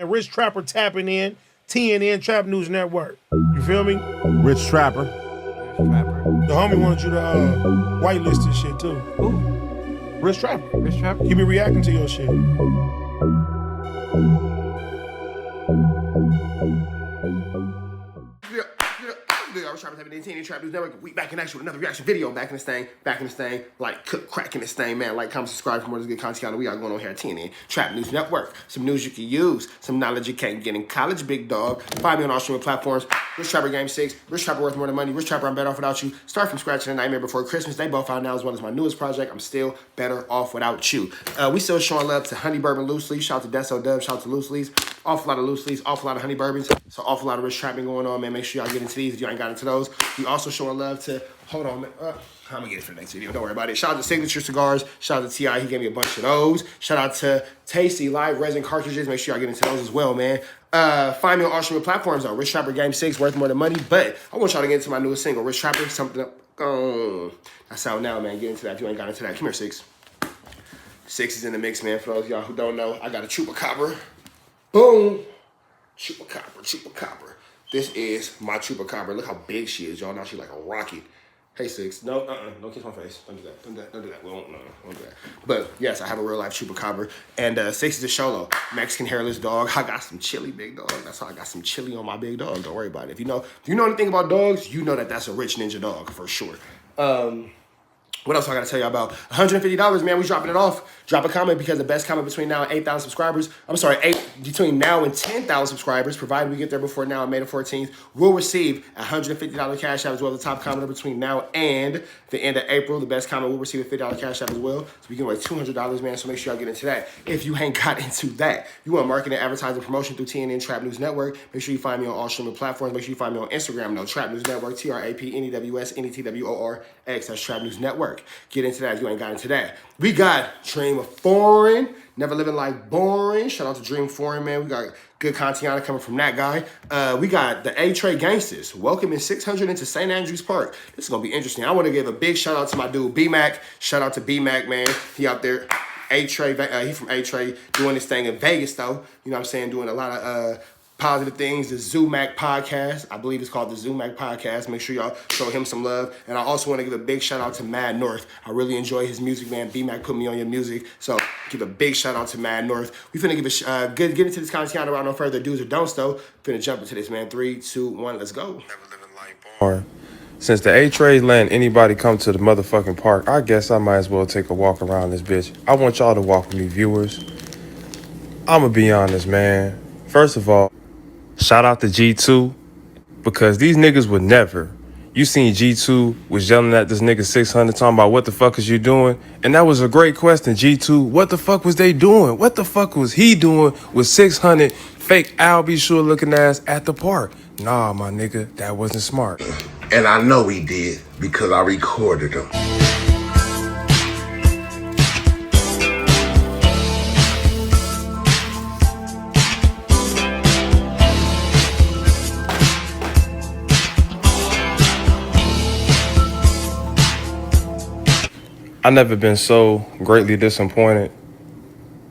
And Rich Trapper tapping in, TNN Trap News Network. You feel me? Rich Trapper. The homie wanted you to whitelist this shit too. Who? Rich Trapper. Rich Trapper? He be reacting to your shit. I was trying to type it in TNN Trap News Network. We back in action with another reaction video. Back in this thing, like cracking this thing, man. Like, comment, subscribe for more of this good content we got going on here at TNN Trap News Network. Some news you can use, some knowledge you can't get in college, big dog. Find me on all streaming platforms. Rich Trapper Game 6, Rich Trapper Worth More Than Money, Rich Trapper I'm Better Off Without You, Start From Scratch and A Nightmare Before Christmas. They both out now as well as my newest project, I'm Still Better Off Without You. We still showing love to Honey Bourbon Loose Leaves. Shout out to Deso Dub, shout out to Loose Leaves. Awful lot of loose leaves, awful lot of honey bourbons. So awful lot of rich trapping going on, man. Make sure y'all get into these if you ain't got into those. We also showing love to, hold on, man. I'm gonna get it for the next video. Don't worry about it. Shout out to Signature Cigars. Shout out to T.I. He gave me a bunch of those. Shout out to Tasty Live Resin Cartridges. Make sure y'all get into those as well, man. Find me on all streaming platforms though. Rich Trapper Game 6, Worth More Than Money. But I want y'all to get into my newest single, Rich Trapper, Something Up. That's out now, man. Get into that if you ain't got into that. Come here, 6. 6 is in the mix, man. For those of y'all who don't know, I got a Chupacabra. Boom. Chupacabra. This is my Chupacabra. Look how big she is, y'all. Now she's like a rocket. Hey, 6. No, don't kiss my face. Don't do that. Don't do that. We won't do that. But yes, I have a real life Chupacabra. And 6 is a Sholo, Mexican hairless dog. I got some chili, big dog. That's how I got some chili on my big dog. Don't worry about it. If you know anything about dogs, you know that that's a rich ninja dog for sure. What else I gotta tell you about? $150, man. We dropping it off. Drop a comment because the best comment between now and 8,000 subscribers. I'm sorry, between now and 10,000 subscribers, provided we get there before now and May the 14th, will receive a $150 cash app as well. The top commenter between now and the end of April, the best comment will receive a $50 cash app as well. So we give away $200, man. So make sure y'all get into that. If you ain't got into that, you want marketing, advertising, promotion through TNN Trap News Network. Make sure you find me on all streaming platforms. Make sure you find me on Instagram, though. Trap News Network, TRAPNEWSNETWORX. That's Trap News Network. Get into that if you ain't got into that. We got Dream of Foreign, Never Living Like Boring. Shout out to Dream Foreign, man. We got good content coming from that guy. We got the A-Trade GANGSTAS, welcoming 600 into St. Andrews Park. This is going to be interesting. I want to give a big shout out to my dude, B-Mac. Shout out to B-Mac, man. He out there. A-Trade, he from A-Trade, doing this thing in Vegas, though. You know what I'm saying? Doing a lot of positive things. The Zumac podcast, I believe it's called the Zumac podcast. Make sure y'all show him some love. And I also want to give a big shout out to Mad North. I really enjoy his music, man. B-Mac put me on your music, so give a big shout out to Mad North. We finna give a get into this content around no further do's or don'ts, though. Finna jump into this, man. 3, 2, 1, let's go. Never living like boring. Since the A-Trade letting anybody come to the motherfucking park, I guess I might as well take a walk around this bitch. I want y'all to walk with me, viewers. I'ma be honest, man. First of all, shout out to G2, because these niggas would never. You seen G2 was yelling at this nigga 600 talking about what the fuck is you doing? And that was a great question, G2. What the fuck was they doing? What the fuck was he doing with 600 fake Al B. Sure looking ass at the park? Nah, my nigga, that wasn't smart. And I know he did because I recorded him. I never been so greatly disappointed,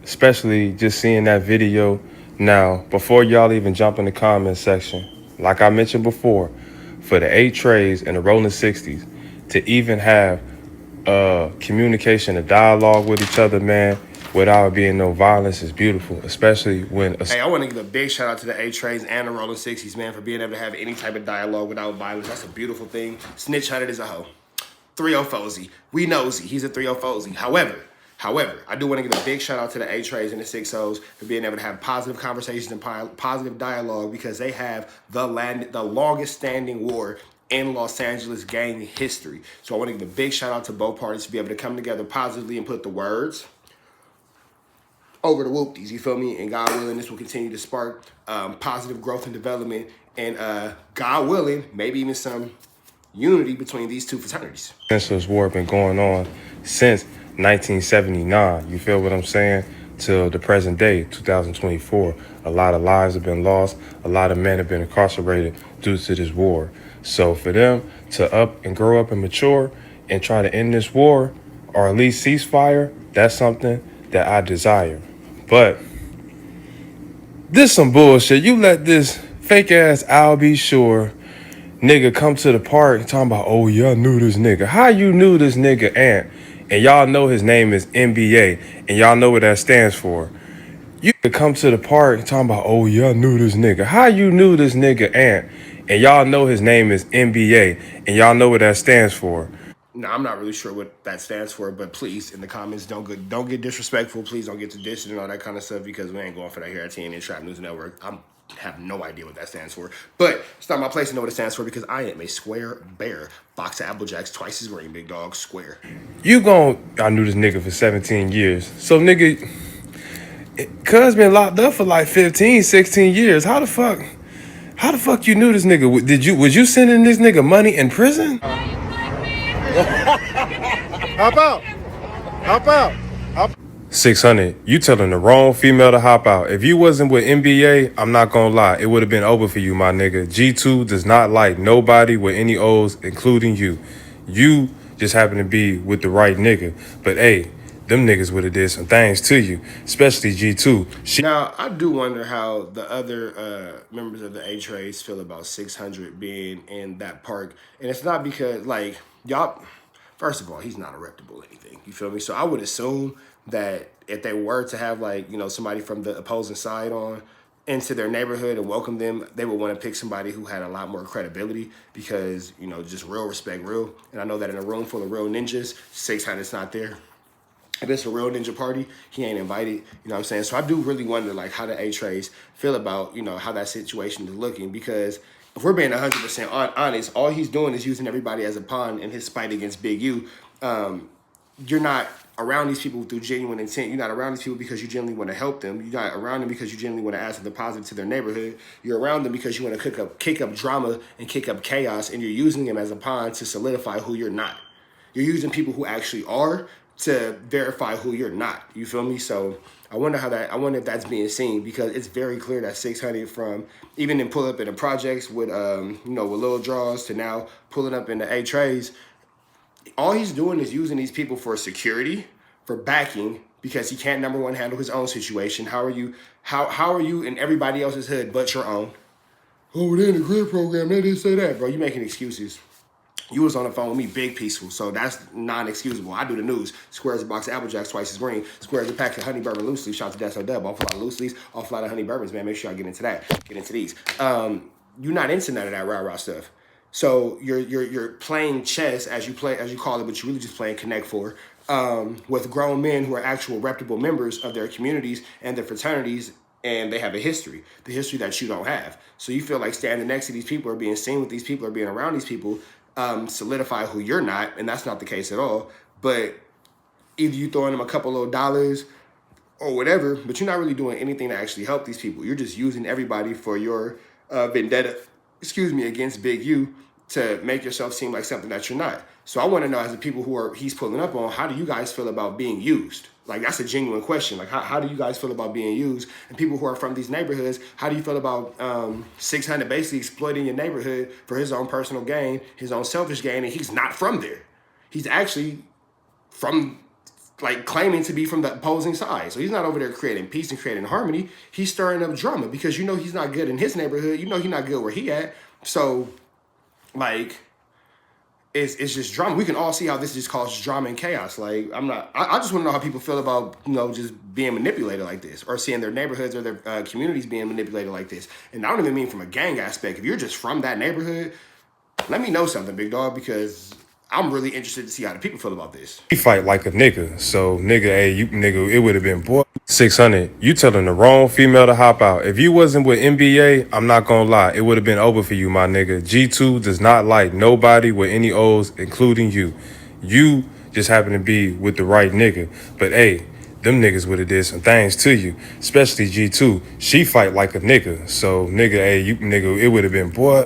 especially just seeing that video. Now, before y'all even jump in the comment section, like I mentioned before, for the A-Trays and the Rolling 60s to even have communication and dialogue with each other, man, without being no violence is beautiful, especially when... Hey, I want to give a big shout out to the A-Trays and the Rolling 60s, man, for being able to have any type of dialogue without violence. That's a beautiful thing. Snitch hunted is a hoe. 3-0 Fozy. We nosy. He's a 3-0 Fozy. However, I do want to give a big shout out to the A-Trays and the 6-0s for being able to have positive conversations and positive dialogue, because they have the longest standing war in Los Angeles gang history. So I want to give a big shout out to both parties to be able to come together positively and put the words over the whoopties, you feel me? And God willing, this will continue to spark positive growth and development, and God willing, maybe even some unity between these two fraternities. Senseless war been going on since 1979, you feel what I'm saying, till the present day, 2024. A lot of lives have been lost. A lot of men have been incarcerated due to this war. So for them to up and grow up and mature and try to end this war, or at least ceasefire, that's something that I desire. But This some bullshit. You let this fake ass I'll be sure nigga come to the park talking about, oh yeah, I knew this nigga. How you knew this nigga and y'all know his name is NBA and y'all know what that stands for. You come to the park talking about, oh yeah, I knew this nigga. How you knew this nigga and y'all know his name is NBA and y'all know what that stands for. Now, I'm not really sure what that stands for, but please, in the comments, don't get disrespectful. Please don't get to dissing and all that kind of stuff because we ain't going for that here at TNN Trap News Network. I have no idea what that stands for, but it's not my place to know what it stands for because I am a square bear. Box of Apple Jacks, twice as green, big dog, square. I knew this nigga for 17 years. So nigga, cuz been locked up for like 15, 16 years. How the fuck you knew this nigga? Was you sending this nigga money in prison? Hop out. Hop out. Hop. 600, you telling the wrong female to hop out. If you wasn't with NBA, I'm not gonna lie, it would have been over for you, my nigga. G2 does not like nobody with any O's, including you. You just happen to be with the right nigga. But hey, them niggas would have did some things to you, especially G2. Now, I do wonder how the other members of the A-Trades feel about 600 being in that park. And it's not because, like, y'all, first of all, he's not a reputable anything. You feel me? So I would assume that if they were to have, like, you know, somebody from the opposing side on into their neighborhood and welcome them, they would want to pick somebody who had a lot more credibility because, you know, just real respect, real. And I know that in a room full of real ninjas, 600's not there. If it's a real ninja party, he ain't invited. You know what I'm saying? So I do really wonder, like, how the A-Trades feel about, you know, how that situation is looking. Because if we're being 100% honest, all he's doing is using everybody as a pawn in his fight against Big U. You're not around these people through genuine intent. You're not around these people because you genuinely want to help them. You're not around them because you genuinely want to add something positive to their neighborhood. You're around them because you want to kick up drama and kick up chaos, and you're using them as a pawn to solidify who you're not. You're using people who actually are to verify who you're not. You feel me? So I wonder if that's being seen because it's very clear that 600 from even in pull up in the projects with you know, with little draws to now pulling up in the A-Trades, all he's doing is using these people for security, for backing, because he can't, number one, handle his own situation. How are you in everybody else's hood but your own? Oh, they're in the grid program, they didn't say that. Bro, you making excuses. You was on the phone with me, big peaceful, so that's non-excusable. I do the news. Squares a box of Apple Jacks, twice as green. Squares a pack of honey bourbon loose leaf. Shout out to That's Dub. Off a lot of loose leaves, off a lot of honey bourbons, man. Make sure I get into that. Get into these. You're not into none of that rah-rah stuff. So you're playing chess as you call it, but you're really just playing Connect Four with grown men who are actual reputable members of their communities and their fraternities, and they have a history, the history that you don't have. So you feel like standing next to these people or being seen with these people or being around these people solidify who you're not, and that's not the case at all. But either you throwing them a couple of dollars or whatever, but you're not really doing anything to actually help these people. You're just using everybody for your vendetta, against Big U to make yourself seem like something that you're not. So I want to know, as the people he's pulling up on, how do you guys feel about being used? Like, that's a genuine question. Like, how do you guys feel about being used? And people who are from these neighborhoods, how do you feel about 600 basically exploiting your neighborhood for his own personal gain, his own selfish gain, and he's not from there. He's actually from, like, claiming to be from the opposing side. So he's not over there creating peace and creating harmony. He's stirring up drama because you know he's not good in his neighborhood. You know he's not good where he at. So, like, it's just drama. We can all see how this just causes drama and chaos. Like, I just want to know how people feel about, you know, just being manipulated like this, or seeing their neighborhoods or their communities being manipulated like this. And I don't even mean from a gang aspect. If you're just from that neighborhood, let me know something, big dog, because I'm really interested to see how the people feel about this. He fight like a nigga. So nigga, hey, it would have been, boy. 600, you telling the wrong female to hop out. If you wasn't with NBA, I'm not gonna lie, it would have been over for you, my nigga. G2 does not like nobody with any O's, including you. You just happen to be with the right nigga. But hey, them niggas would have did some things to you, especially G2. She fight like a nigga. So nigga, hey, it would have been, boy.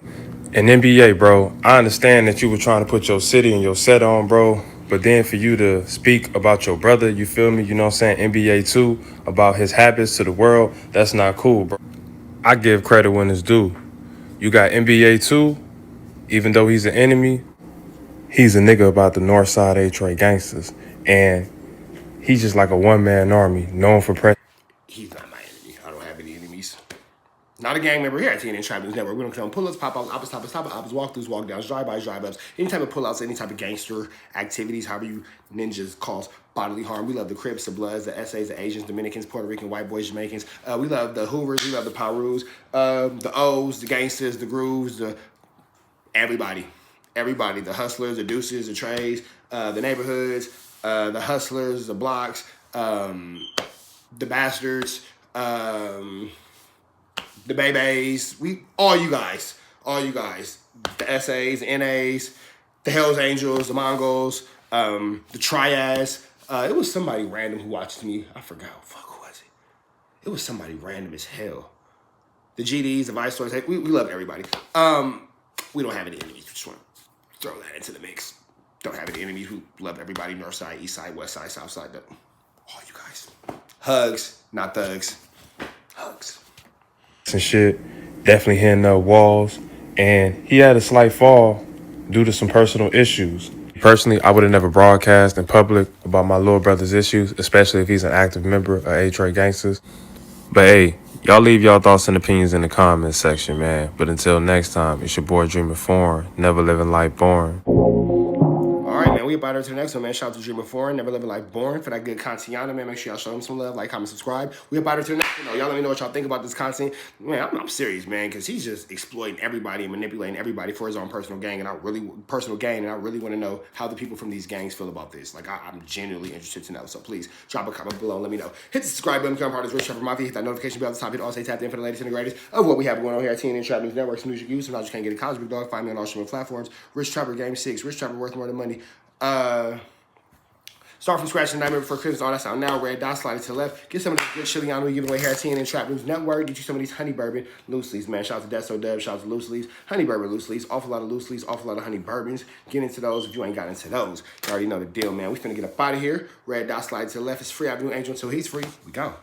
And NBA, bro, I understand that you were trying to put your city and your set on, bro. But then for you to speak about your brother, you feel me? You know what I'm saying? NBA too, about his habits to the world, that's not cool, bro. I give credit when it's due. You got NBA too, even though he's an enemy, he's a nigga about the Northside A-Trade GANGSTAS. And he's just like a one-man army, known for press. He's not my enemy. I don't have any enemies. Not a gang member here at TNN Trap News Network. We don't come pull-ups, pop-ups, ops, walkthroughs, walk-downs, drive-bys, drive-ups, any type of pull-outs, any type of gangster activities, however you ninjas cause bodily harm. We love the Crips, the Bloods, the SAs, the Asians, Dominicans, Puerto Rican, white boys, Jamaicans. We love the Hoovers, we love the Pirus, the O's, the Gangsters, the Grooves, everybody, the Hustlers, the Deuces, the Trays, the Neighborhoods, the Hustlers, the Blocks, the Bastards, the Babies, all you guys, the SAs, the NAs, the Hells Angels, the Mongols, the Triads. It was somebody random who watched me. I forgot. Who was it? It was somebody random as hell. The GDs, the Vice Lords. We love everybody. We don't have any enemies. Just want to throw that into the mix. Don't have any enemies. We love everybody. North side, east side, west side, south side. All you guys. Hugs, not thugs. Hugs. And shit, definitely hitting up walls, and he had a slight fall due to some personal issues. Personally, I would have never broadcast in public about my little brother's issues, especially if he's an active member of GANGSTAS. But hey, y'all leave y'all thoughts and opinions in the comments section, man. But until next time, it's your boy Dreamer Foreign, never living life boring. All right, man, we about to the next one, man. Shout out to Dreamer Foreign, never living life boring, for that good content, man. Make sure y'all show him some love, like, comment, subscribe. We about to the next one, though. Y'all let me know what y'all think about this content. Man, I'm serious, man, because he's just exploiting everybody and manipulating everybody for his own personal gain, and I really want to know how the people from these gangs feel about this. Like, I'm genuinely interested to know. So please drop a comment below and let me know. Hit the subscribe button, become part of this Rich Trapper Mafia. Hit that notification bell at the top. Hit all say tapped in for the latest and the greatest of what we have going on here at TNN Trap News Network. Some news you can use. Sometimes you can't get a college, big dog. Find me on all streaming platforms. Rich Trapper Game 6. Rich Trapper worth more than money. Start from scratch, Nightmare Before Christmas, all that's out now. Red dot, slide it to the left. Get some of this good chili on we giving away here at TNN Trap News Network. Get you some of these honey bourbon loose leaves, man. Shout out to Deso Dub, shout out to loose leaves. Honey bourbon loose leaves, awful lot of loose leaves, awful lot of honey bourbons. Get into those if you ain't got into those. You already know the deal, man. We finna get up out of here. Red dot, slide to the left. It's free Avenue Angel until he's free. We go.